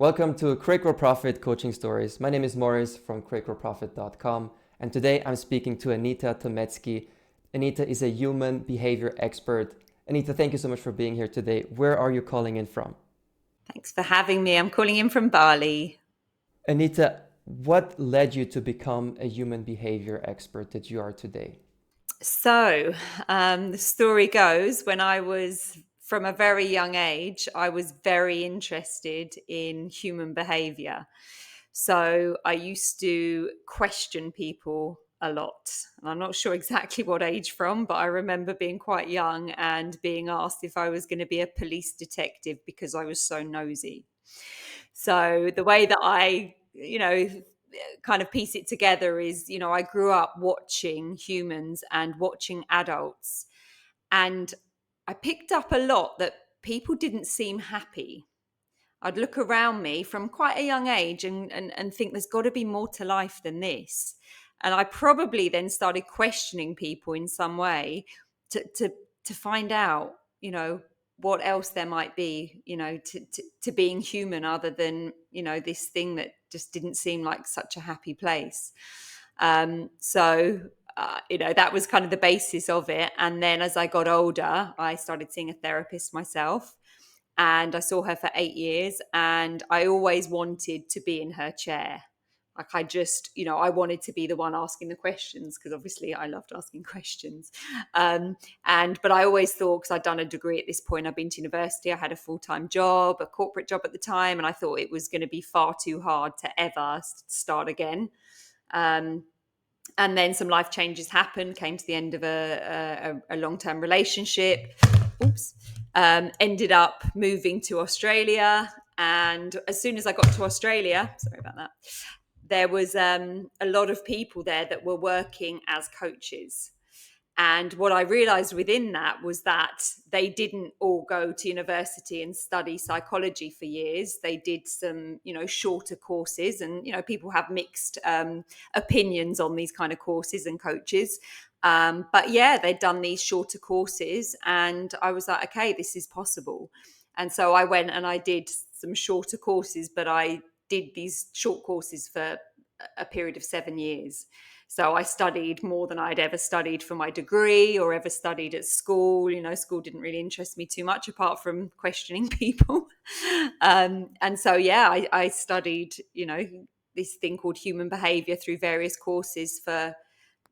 Welcome to CreateGrowProfit Coaching Stories. My name is Morris from CreateGrowProfit.com, and today I'm speaking to Anita Tomecki. Anita is a human behavior expert. Anita, thank you so much for being here today. Where are you calling in from? Thanks for having me. I'm calling in from Bali. Anita, what led you to become a human behavior expert that you are today? So, the story goes when I was from a very young age, I was very interested in human behavior. So, I used to question people a lot. And I'm not sure exactly what age from, but I remember being quite young and being asked if I was going to be a police detective because I was so nosy. So the way that I kind of piece it together is, I grew up watching humans and watching adults. And I picked up a lot that people didn't seem happy. I'd look around me from quite a young age and think there's got to be more to life than this. And I probably then started questioning people in some way to to to find out, what else there might be, to being human other than, this thing that just didn't seem like such a happy place. That was kind of the basis of it. And then as I got older, I started seeing a therapist myself, and I saw her for 8 years, and I always wanted to be in her chair. Like I wanted to be the one asking the questions because obviously I loved asking questions. But I always thought, because I'd done a degree at this point, I'd been to university, I had a full-time job, a corporate job at the time, and I thought it was going to be far too hard to ever start again. Um, and then some life changes happened, came to the end of a long-term relationship. Oops. Ended up moving to Australia. And as soon as I got to Australia, sorry about that, there was a lot of people there that were working as coaches. And what I realized within that was that they didn't all go to university and study psychology for years. They did some, shorter courses, and, people have mixed opinions on these kind of courses and coaches. But yeah, they'd done these shorter courses, and I was like, okay, this is possible. And so I went and I did some shorter courses, but I did these short courses for a period of 7 years. So I studied more than I'd ever studied for my degree or ever studied at school. School didn't really interest me too much apart from questioning people. And so, yeah, I studied, this thing called human behavior through various courses for,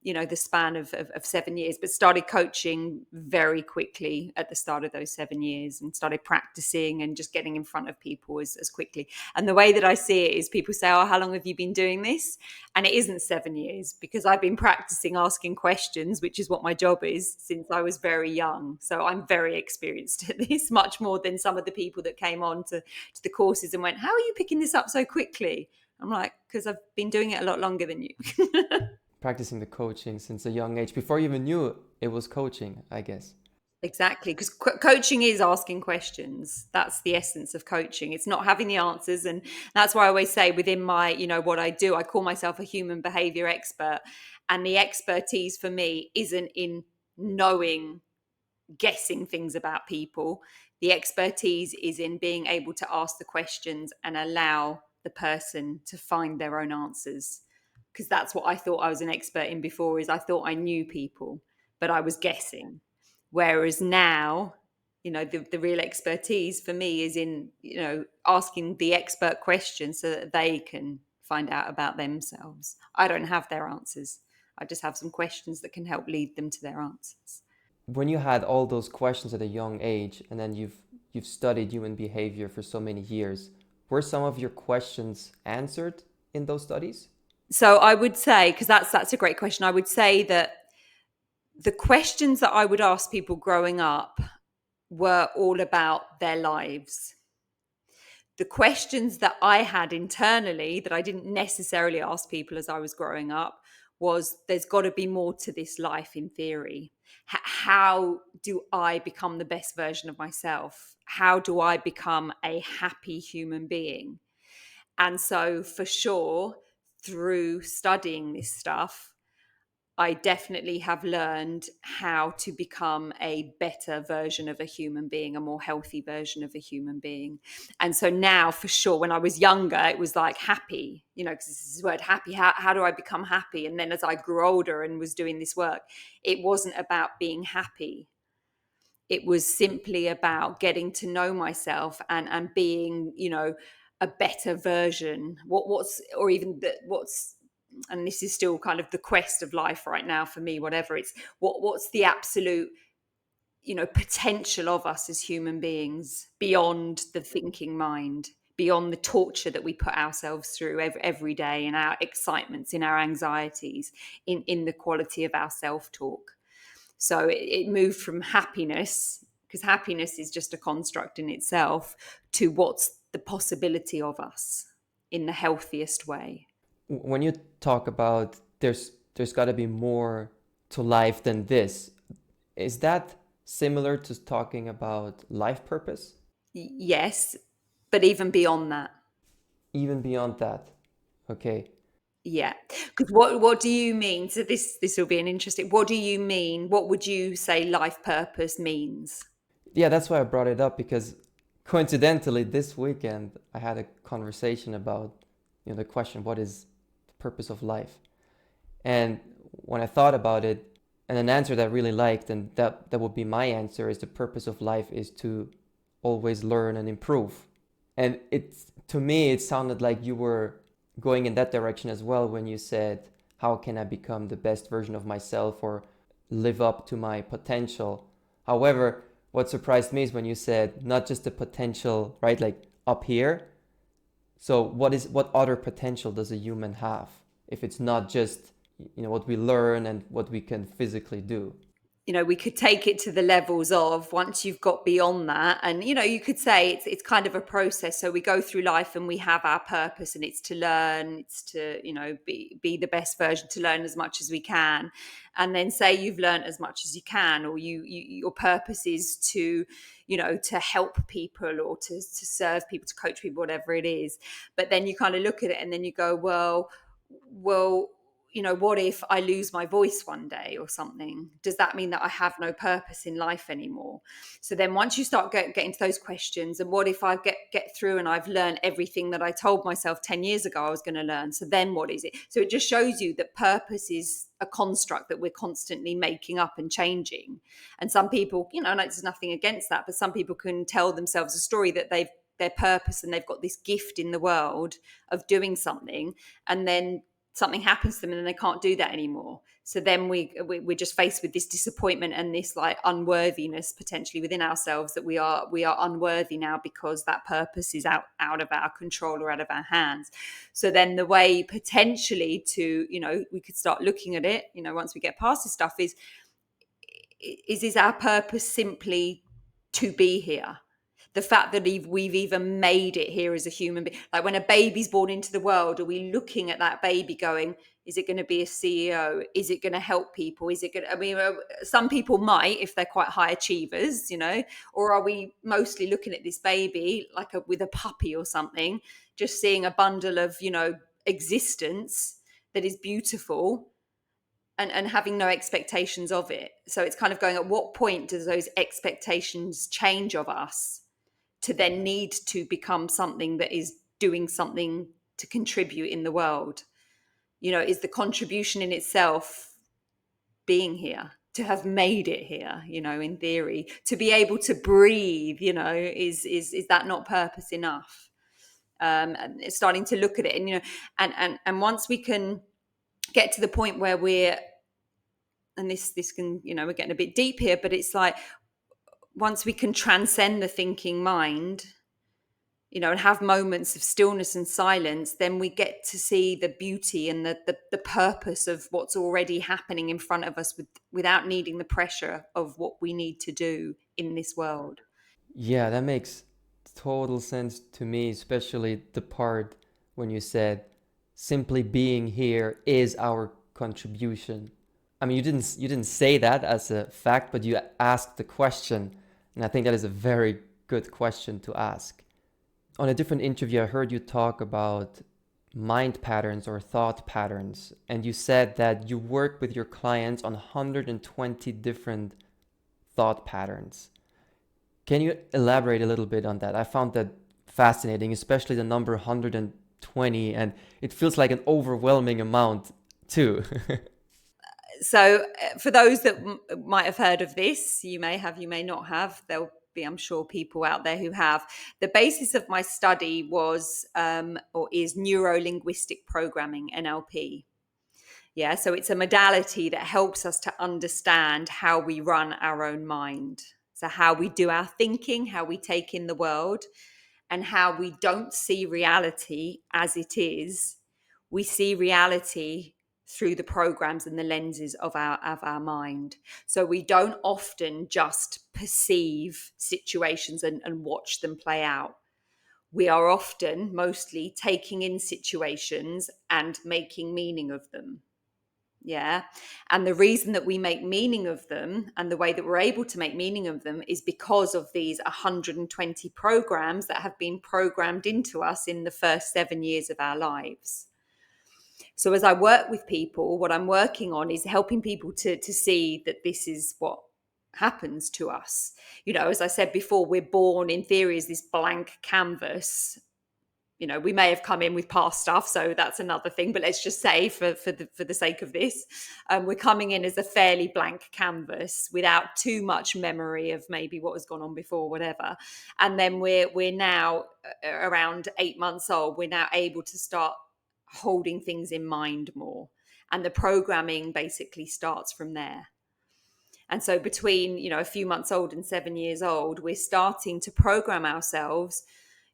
the span of 7 years, but started coaching very quickly at the start of those 7 years and started practicing and just getting in front of people as quickly. And the way that I see it is people say, oh, how long have you been doing this? And it isn't 7 years, because I've been practicing asking questions, which is what my job is, since I was very young. So I'm very experienced at this, much more than some of the people that came on to the courses and went, how are you picking this up so quickly? I'm like, because I've been doing it a lot longer than you. Practicing the coaching since a young age. Before you even knew it was coaching, I guess. Exactly, because coaching is asking questions. That's the essence of coaching. It's not having the answers, and that's why I always say within my, what I do, I call myself a human behavior expert, and the expertise for me isn't in knowing, guessing things about people. The expertise is in being able to ask the questions and allow the person to find their own answers. Because that's what I thought I was an expert in before, is I thought I knew people, but I was guessing. Whereas now, the real expertise for me is in, asking the expert questions so that they can find out about themselves. I don't have their answers. I just have some questions that can help lead them to their answers. When you had all those questions at a young age, and then you've studied human behavior for so many years, were some of your questions answered in those studies? So I would say, because that's a great question, I would say that the questions that I would ask people growing up were all about their lives. The questions that I had internally that I didn't necessarily ask people as I was growing up was, there's got to be more to this life in theory. How do I become the best version of myself? How do I become a happy human being? And so, for sure, through studying this stuff, I definitely have learned how to become a better version of a human being, a more healthy version of a human being. And so now, for sure, when I was younger, it was like happy, because this is the word happy. How do I become happy? And then as I grew older and was doing this work, it wasn't about being happy. It was simply about getting to know myself and being, a better version. And this is still kind of the quest of life right now for me, whatever it's what's the absolute potential of us as human beings beyond the thinking mind, beyond the torture that we put ourselves through every day, in our excitements, in our anxieties, in the quality of our self-talk. So it moved from happiness, because happiness is just a construct in itself, to what's the possibility of us in the healthiest way. When you talk about there's got to be more to life than this, is that similar to talking about life purpose? Yes, but even beyond that. Even beyond that. Okay. Yeah, because what do you mean? So this will be an interesting. What do you mean? What would you say life purpose means? Yeah, that's why I brought it up, because coincidentally this weekend I had a conversation about the question, what is the purpose of life? And when I thought about it, and an answer that I really liked, and that would be my answer, is the purpose of life is to always learn and improve. And to me it sounded like you were going in that direction as well when you said, how can I become the best version of myself or live up to my potential? However, what surprised me is when you said not just the potential, right, like up here. So what other potential does a human have if it's not just what we learn and what we can physically do? We could take it to the levels of, once you've got beyond that, and you could say it's kind of a process. So we go through life and we have our purpose, and it's to learn, it's to be the best version, to learn as much as we can. And then say you've learned as much as you can, or your purpose is to to help people, or to serve people, to coach people, whatever it is. But then you kind of look at it and then you go, well, what if I lose my voice one day or something? Does that mean that I have no purpose in life anymore? So then once you start getting to those questions, and what if I get through and I've learned everything that I told myself 10 years ago I was going to learn? So then what is it? So it just shows you that purpose is a construct that we're constantly making up and changing. And some people, there's nothing against that, but some people can tell themselves a story that their purpose, and they've got this gift in the world of doing something, and then something happens to them and then they can't do that anymore. So then we're just faced with this disappointment and this like unworthiness potentially within ourselves, that we are unworthy now because that purpose is out of our control or out of our hands. So then the way potentially to we could start looking at it, once we get past this stuff, is our purpose simply to be here? The fact that we've even made it here as a human being. Like when a baby's born into the world, are we looking at that baby going, is it going to be a CEO? Is it going to help people? Is it going to, some people might, if they're quite high achievers, or are we mostly looking at this baby like with a puppy or something, just seeing a bundle of, existence that is beautiful, and having no expectations of it? So it's kind of going, at what point does those expectations change of us to then need to become something that is doing something to contribute in the world? Is the contribution in itself being here, to have made it here, in theory, to be able to breathe, is that not purpose enough? And it's starting to look at it, and once we can get to the point where and this can, we're getting a bit deep here, but it's like, once we can transcend the thinking mind, and have moments of stillness and silence, then we get to see the beauty and the purpose of what's already happening in front of us, without needing the pressure of what we need to do in this world. Yeah, that makes total sense to me, especially the part when you said simply being here is our contribution. I mean, you didn't say that as a fact, but you asked the question, and I think that is a very good question to ask. On a different interview, I heard you talk about mind patterns or thought patterns. And you said that you work with your clients on 120 different thought patterns. Can you elaborate a little bit on that? I found that fascinating, especially the number 120, and it feels like an overwhelming amount too. So, for those that might have heard of this, you may have, you may not have. There'll be, I'm sure, people out there who have. The basis of my study was or is neuro linguistic programming, NLP. Yeah, so it's a modality that helps us to understand how we run our own mind. So, how we do our thinking, how we take in the world, and how we don't see reality as it is. We see reality through the programs and the lenses of our mind. So we don't often just perceive situations and watch them play out. We are often mostly taking in situations and making meaning of them. Yeah. And the reason that we make meaning of them and the way that we're able to make meaning of them is because of these 120 programs that have been programmed into us in the first 7 years of our lives. So as I work with people, what I'm working on is helping people to see that this is what happens to us. You know, as I said before, we're born in theory as this blank canvas. You know, we may have come in with past stuff, so that's another thing, but let's just say for the sake of this, we're coming in as a fairly blank canvas without too much memory of maybe what has gone on before, whatever. And then we're now around 8 months old, we're now able to start holding things in mind more, and the programming basically starts from there. And so between, you know, a few months old and 7 years old, we're starting to program ourselves,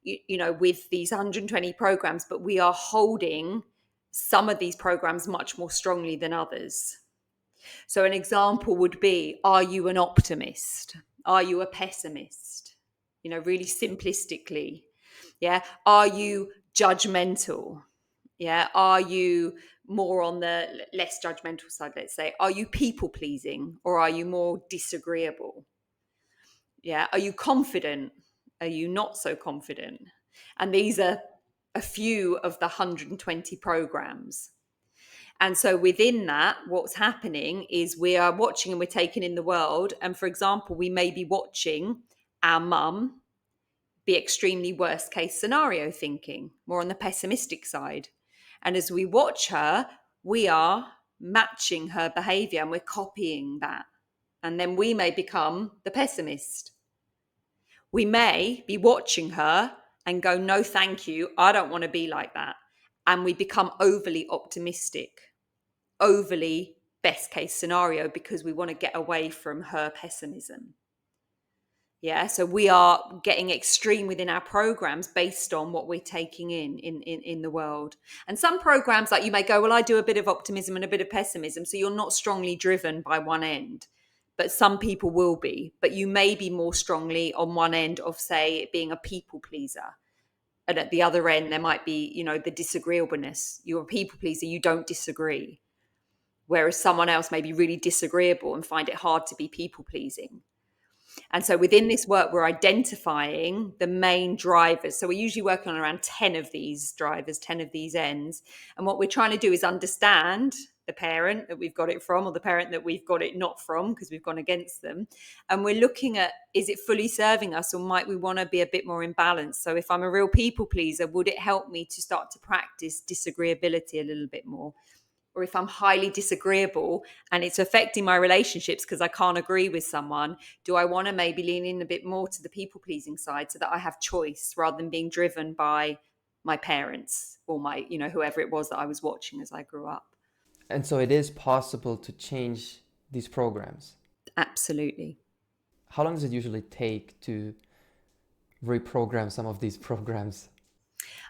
you know, with these 120 programs, but we are holding some of these programs much more strongly than others. So an example would be, are you an optimist? Are you a pessimist? You know, really simplistically. Yeah. Are you judgmental? Yeah. Are you more on the less judgmental side, let's say? Are you people pleasing or are you more disagreeable? Yeah. Are you confident? Are you not so confident? And these are a few of the 120 programs. And so within that, what's happening is we are watching and we're taking in the world. And for example, we may be watching our mum be extremely worst case scenario thinking, more on the pessimistic side. And as we watch her, we are matching her behavior and we're copying that. And then we may become the pessimist. We may be watching her and go, no, thank you. I don't want to be like that. And we become overly optimistic, overly best case scenario because we want to get away from her pessimism. Yeah, so we are getting extreme within our programs based on what we're taking in the world. And some programs, like you may go, well, I do a bit of optimism and a bit of pessimism, so you're not strongly driven by one end. But some people will be. But you may be more strongly on one end of, say, being a people pleaser. And at the other end, there might be, you know, the disagreeableness. You're a people pleaser, you don't disagree. Whereas someone else may be really disagreeable and find it hard to be people pleasing. And so within this work, we're identifying the main drivers. So we're usually working on around 10 of these drivers, 10 of these ends. And what we're trying to do is understand the parent that we've got it from or the parent that we've got it not from because we've gone against them. And we're looking at, is it fully serving us or might we want to be a bit more in balance? So if I'm a real people pleaser, would it help me to start to practice disagreeability a little bit more? Or if I'm highly disagreeable and it's affecting my relationships because I can't agree with someone, do I want to maybe lean in a bit more to the people pleasing side so that I have choice rather than being driven by my parents or my, you know, whoever it was that I was watching as I grew up? And so it is possible to change these programs. Absolutely. How long does it usually take to reprogram some of these programs?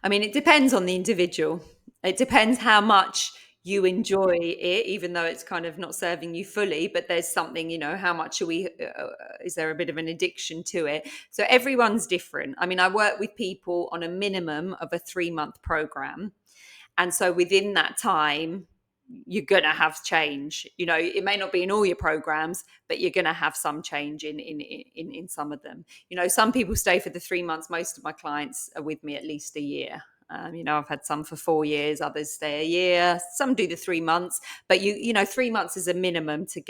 I mean, it depends on the individual. It depends how much you enjoy it, even though it's kind of not serving you fully. But there's something, you know, how much are we, is there a bit of an addiction to it? So everyone's different. I mean, I work with people on a minimum of a 3-month program. And so within that time, you're going to have change. You know, it may not be in all your programs, but you're going to have some change in some of them. You know, some people stay for the 3 months. Most of my clients are with me at least a year. I've had some for 4 years, others stay a year, some do the 3 months, but 3 months is a minimum to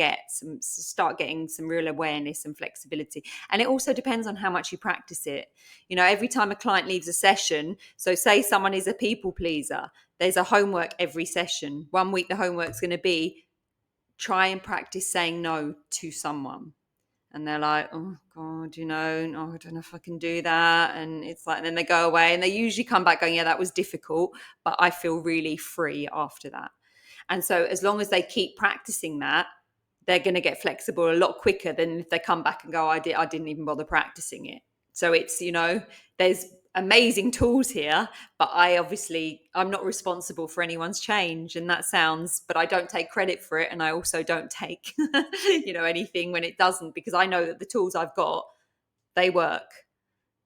start getting some real awareness and flexibility. And it also depends on how much you practice it. Every time a client leaves a session, so say someone is a people pleaser, there's a homework every session. 1 week, the homework's going to be try and practice saying no to someone. And they're like, oh God, no, I don't know if I can do that. And it's like, and then they go away and they usually come back going, yeah, that was difficult, but I feel really free after that. And so as long as they keep practicing that, they're going to get flexible a lot quicker than if they come back and go, I didn't even bother practicing it. So it's, there's amazing tools here, but I'm not responsible for anyone's change. And that sounds, but I don't take credit for it. And I also don't take, anything when it doesn't, because I know that the tools I've got, they work,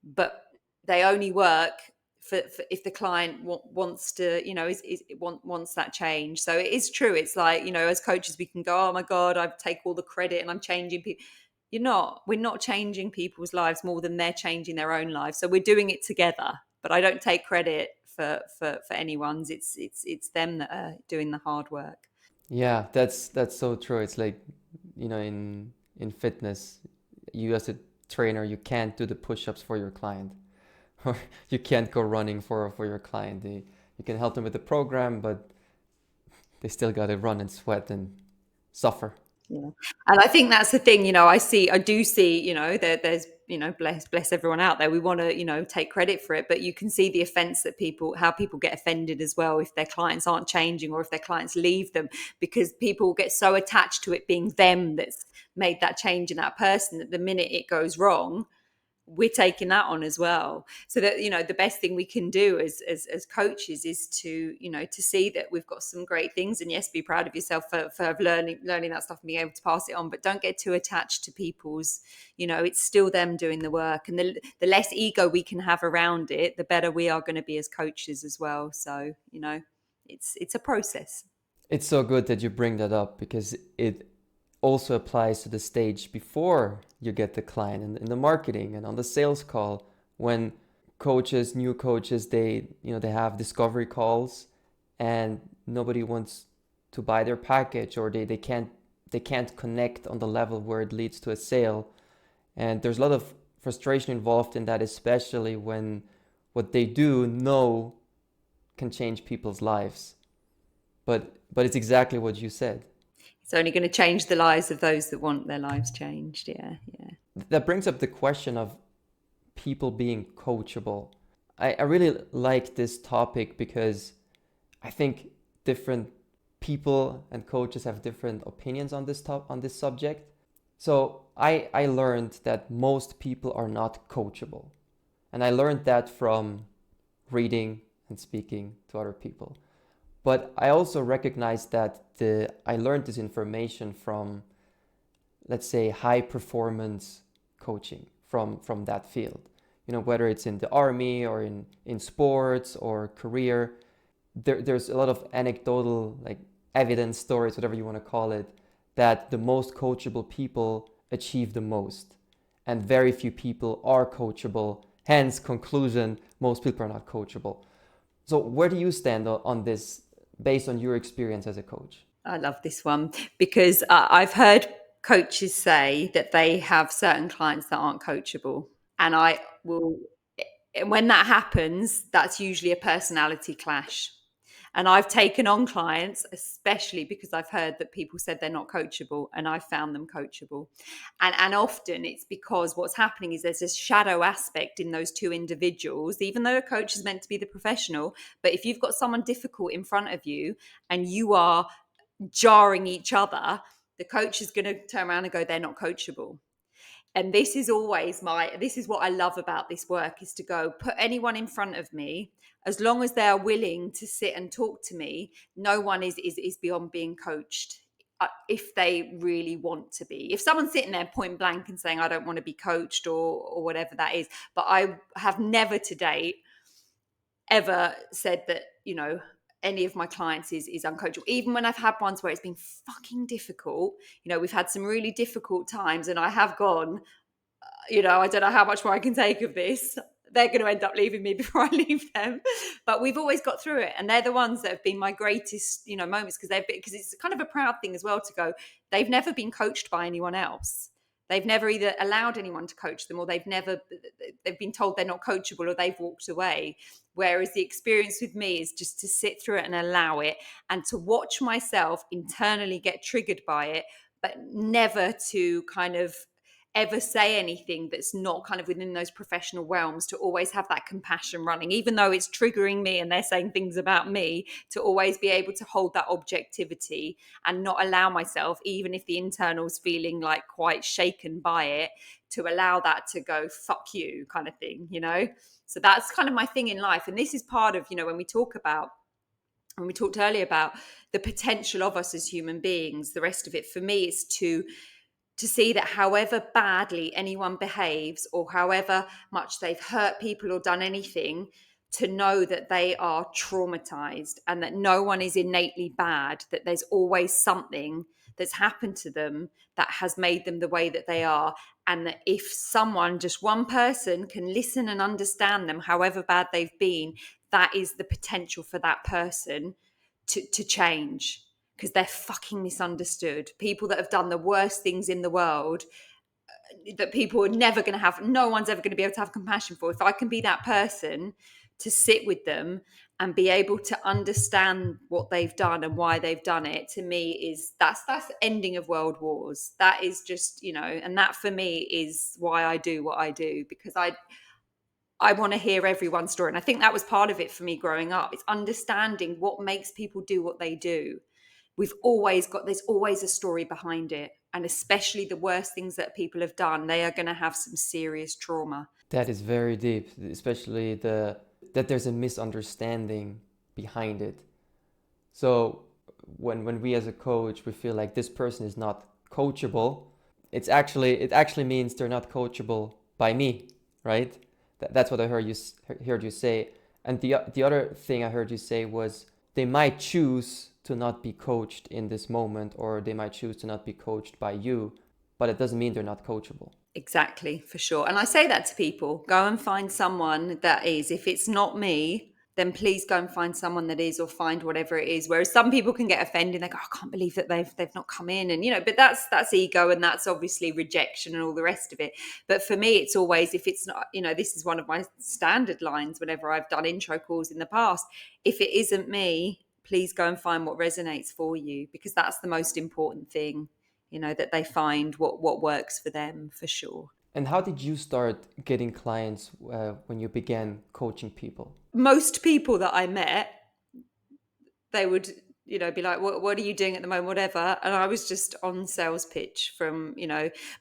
but they only work for if the client wants to, wants that change. So it is true. It's like, as coaches, we can go, oh my God, I take all the credit and I'm changing people. We're not changing people's lives more than they're changing their own lives. So we're doing it together, but I don't take credit for anyone's. It's them that are doing the hard work. Yeah, that's so true. It's like, in fitness, you as a trainer, you can't do the push-ups for your client, or you can't go running for your client. You can help them with the program, but they still got to run and sweat and suffer. Yeah. And I think that's the thing, I do see, that there's, bless everyone out there. We want to, take credit for it, but you can see the offense that how people get offended as well if their clients aren't changing or if their clients leave them, because people get so attached to it being them that's made that change in that person that the minute it goes wrong, we're taking that on as well. So that, the best thing we can do as coaches is to, to see that we've got some great things, and yes, be proud of yourself for learning that stuff and being able to pass it on, but don't get too attached to people's, it's still them doing the work, and the less ego we can have around it, the better we are going to be as coaches as well. So, it's a process. It's so good that you bring that up, because it also applies to the stage before you get the client, in the marketing and on the sales call, when new coaches, they have discovery calls and nobody wants to buy their package, or they can't connect on the level where it leads to a sale. And there's a lot of frustration involved in that, especially when what they do know can change people's lives. But it's exactly what you said. It's only going to change the lives of those that want their lives changed. Yeah. That brings up the question of people being coachable. I really like this topic because I think different people and coaches have different opinions on this subject. So I learned that most people are not coachable. And I learned that from reading and speaking to other people. But I also recognize that I learned this information from, let's say, high performance coaching from that field. Whether it's in the army or in sports or career, there's a lot of anecdotal, like, evidence stories, whatever you want to call it, that the most coachable people achieve the most. And very few people are coachable. Hence, conclusion, most people are not coachable. So where do you stand on this based on your experience as a coach? I love this one because I've heard coaches say that they have certain clients that aren't coachable. And when that happens, that's usually a personality clash. And I've taken on clients, especially because I've heard that people said they're not coachable, and I've found them coachable. And often it's because what's happening is there's this shadow aspect in those two individuals, even though a coach is meant to be the professional. But if you've got someone difficult in front of you and you are jarring each other, the coach is going to turn around and go, they're not coachable. And this is what I love about this work, is to go put anyone in front of me, as long as they are willing to sit and talk to me. No one is beyond being coached, if they really want to be. If someone's sitting there point blank and saying, I don't want to be coached, or whatever that is. But I have never to date ever said that, any of my clients is uncoachable. Even when I've had ones where it's been fucking difficult, we've had some really difficult times, and I have gone, I don't know how much more I can take of this. they're going to end up leaving me before I leave them. But we've always got through it. And they're the ones that have been my greatest, moments, because it's kind of a proud thing as well to go, they've never been coached by anyone else. They've never either allowed anyone to coach them, or they've been told they're not coachable, or they've walked away. Whereas the experience with me is just to sit through it and allow it, and to watch myself internally get triggered by it, but never to kind of ever say anything that's not kind of within those professional realms, to always have that compassion running, even though it's triggering me and they're saying things about me, to always be able to hold that objectivity and not allow myself, even if the internal's feeling like quite shaken by it, to allow that to go, fuck you kind of thing, So that's kind of my thing in life. And this is part of, when we talked earlier about the potential of us as human beings, the rest of it for me is to see that however badly anyone behaves, or however much they've hurt people or done anything, to know that they are traumatized and that no one is innately bad, that there's always something that's happened to them that has made them the way that they are. And that if someone, just one person, can listen and understand them, however bad they've been, that is the potential for that person to change, because they're fucking misunderstood. People that have done the worst things in the world, that people are never going to have, no one's ever going to be able to have compassion for. If I can be that person to sit with them and be able to understand what they've done and why they've done it, to me is that's the ending of world wars. That is just, and that for me is why I do what I do, because I want to hear everyone's story. And I think that was part of it for me growing up. It's understanding what makes people do what they do. There's always a story behind it. And especially the worst things that people have done, they are going to have some serious trauma. That is very deep, especially that there's a misunderstanding behind it. So when we as a coach, we feel like this person is not coachable, it actually means they're not coachable by me, right? That's what I heard you say. And the other thing I heard you say was they might choose to not be coached in this moment, or they might choose to not be coached by you, but it doesn't mean they're not coachable. Exactly, for sure. And I say that to people, go and find someone that is. If it's not me, then please go and find someone that is, or find whatever it is. Whereas some people can get offended, they go, I can't believe that they've not come in. And, but that's ego, and that's obviously rejection and all the rest of it. But for me, it's always, if it's not, this is one of my standard lines whenever I've done intro calls in the past. If it isn't me, please go and find what resonates for you, because that's the most important thing, that they find what works for them, for sure. And how did you start getting clients when you began coaching people? Most people that I met, they would, be like, what are you doing at the moment, whatever. And I was just on sales pitch from,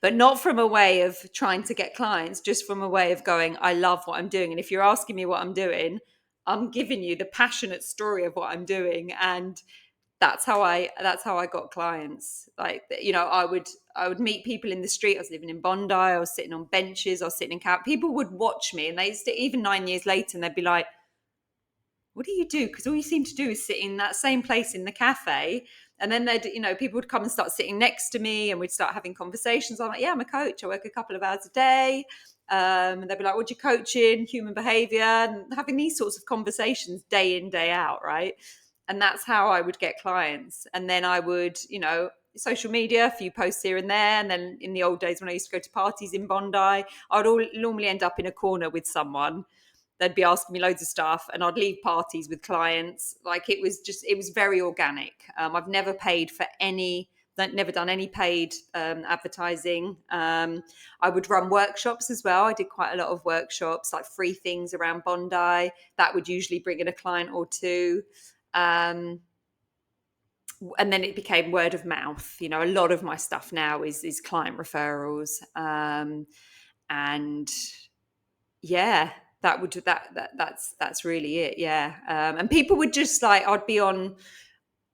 but not from a way of trying to get clients, just from a way of going, I love what I'm doing. And if you're asking me what I'm doing, I'm giving you the passionate story of what I'm doing. And that's how I got clients. Like, I would meet people in the street. I was living in Bondi, I was sitting on benches, I was sitting in camp. People would watch me, and they even 9 years later, and they'd be like, what do you do? Because all you seem to do is sit in that same place in the cafe. And then people would come and start sitting next to me, and we'd start having conversations. I'm like, yeah, I'm a coach. I work a couple of hours a day. And they'd be like, what do you coach in? Human behavior, and having these sorts of conversations day in, day out, right? And that's how I would get clients. And then I would, social media, a few posts here and there. And then in the old days when I used to go to parties in Bondi, I'd normally end up in a corner with someone. They'd be asking me loads of stuff, and I'd leave parties with clients. Like, it was very organic. I've never paid for never done any paid advertising. I would run workshops as well. I did quite a lot of workshops, like free things around Bondi. That would usually bring in a client or two. And then it became word of mouth. A lot of my stuff now is client referrals. And yeah, that's really it. Yeah. And people would just like, I'd be on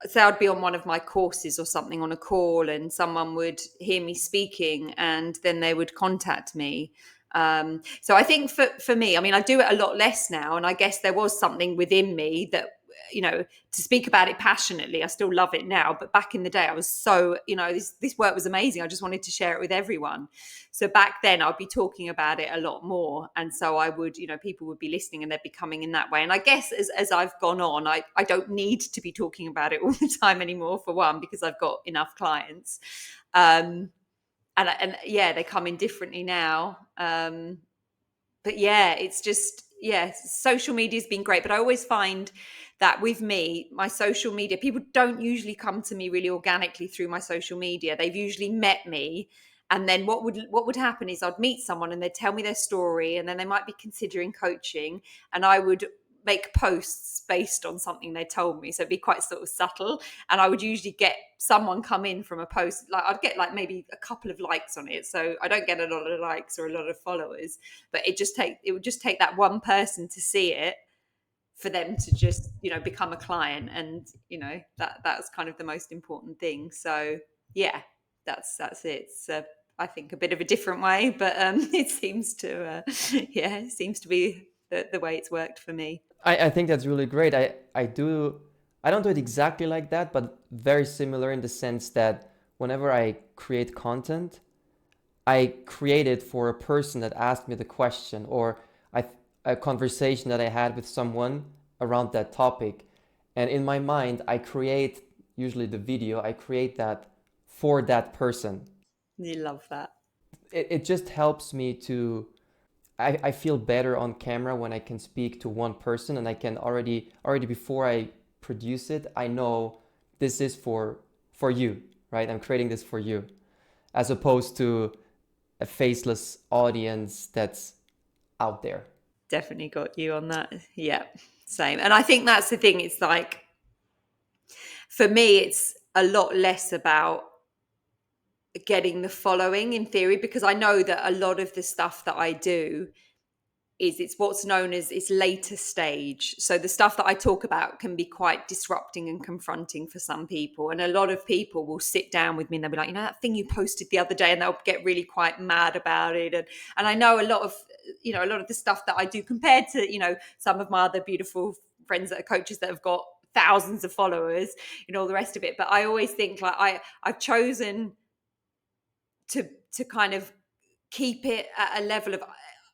one of my courses or something on a call, and someone would hear me speaking, and then they would contact me. So I think for me, I mean, I do it a lot less now. And I guess there was something within me that to speak about it passionately. I still love it now, but back in the day I was so, this work was amazing. I just wanted to share it with everyone. So back then I'd be talking about it a lot more. And so I would, people would be listening and they'd be coming in that way. And I guess as I've gone on, I don't need to be talking about it all the time anymore, for one, because I've got enough clients. And yeah, they come in differently now. But yeah, it's just, social media has been great. But I always find that with me, my social media, people don't usually come to me really organically through my social media. They've usually met me. And then what would happen is I'd meet someone and they'd tell me their story, and then they might be considering coaching, and I would make posts based on something they told me. So it'd be quite sort of subtle. And I would usually get someone come in from a post, like I'd get like maybe a couple of likes on it. So I don't get a lot of likes or a lot of followers, but it would just take that one person to see it for them to just, become a client. And, that's kind of the most important thing. So yeah, that's it. It's I think a bit of a different way, but it seems to, it seems to be the way it's worked for me. I think that's really great. I don't do it exactly like that, but very similar in the sense that whenever I create content, I create it for a person that asked me the question, or a conversation that I had with someone around that topic. And in my mind, I create, usually the video, I create that for that person. You love that. It just helps me to, I feel better on camera when I can speak to one person, and I can already before I produce it, I know this is for you, right? I'm creating this for you, as opposed to a faceless audience that's out there. Definitely got you on that. Yeah, same. And I think that's the thing. It's like, for me, it's a lot less about getting the following in theory, because I know that a lot of the stuff that I do it's what's known as its later stage. So the stuff that I talk about can be quite disrupting and confronting for some people. And a lot of people will sit down with me and they'll be like, that thing you posted the other day, and they'll get really quite mad about it. And I know a lot of the stuff that I do compared to, some of my other beautiful friends that are coaches that have got thousands of followers and all the rest of it. But I always think like I've chosen to kind of keep it at a level of,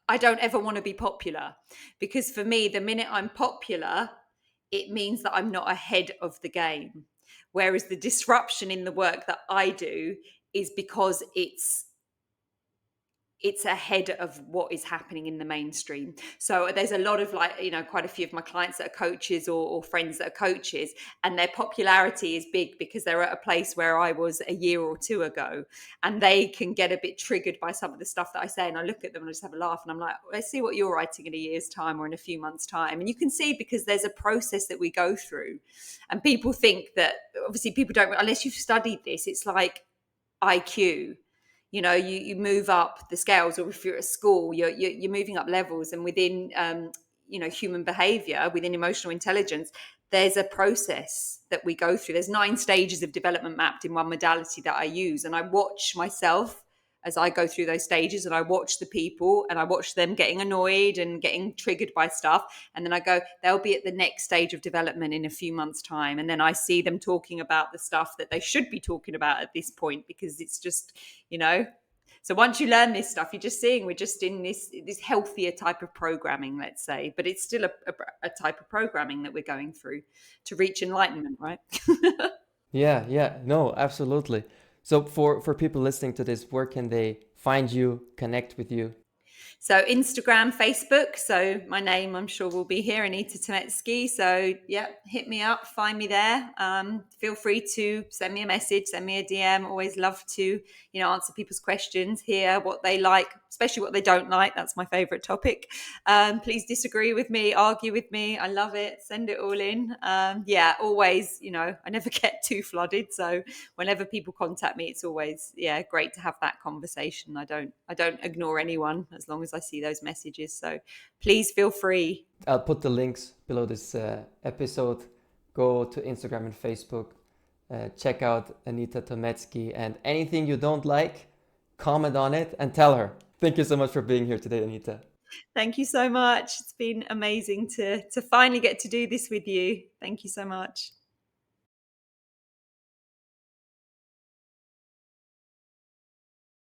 I don't ever want to be popular, because for me, the minute I'm popular, it means that I'm not ahead of the game. Whereas the disruption in the work that I do is because it's ahead of what is happening in the mainstream. So there's a lot of quite a few of my clients that are coaches or friends that are coaches, and their popularity is big because they're at a place where I was a year or two ago, and they can get a bit triggered by some of the stuff that I say. And I look at them and I just have a laugh, and I'm like, let's see what you're writing in a year's time or in a few months' time. And you can see, because there's a process that we go through, and people think that, obviously people don't, unless you've studied this, it's like IQ. You move up the scales, or if you're at school, you're moving up levels. And within human behavior, within emotional intelligence, there's a process that we go through. There's 9 stages of development mapped in one modality that I use, and I watch myself as I go through those stages, and I watch the people, and I watch them getting annoyed and getting triggered by stuff. And then I go, they'll be at the next stage of development in a few months' time. And then I see them talking about the stuff that they should be talking about at this point, because it's just, so once you learn this stuff, you're just seeing we're just in this healthier type of programming, let's say, but it's still a type of programming that we're going through to reach enlightenment, right? Yeah, no, absolutely. So for people listening to this, where can they find you, connect with you? So Instagram, Facebook. So my name, I'm sure, will be here, Anita Tomecki. So yeah, hit me up, find me there. Feel free to send me a message, send me a DM. Always love to, answer people's questions, hear what they like, especially what they don't like. That's my favorite topic. Please disagree with me, argue with me. I love it. Send it all in. Always, I never get too flooded. So whenever people contact me, it's always, great to have that conversation. I don't ignore anyone as long as I see those messages. So please feel free. I'll put the links below this episode. Go to Instagram and Facebook. Check out Anita Tomecki, and anything you don't like, comment on it and tell her. Thank you so much for being here today, Anita. Thank you so much. It's been amazing to finally get to do this with you. Thank you so much.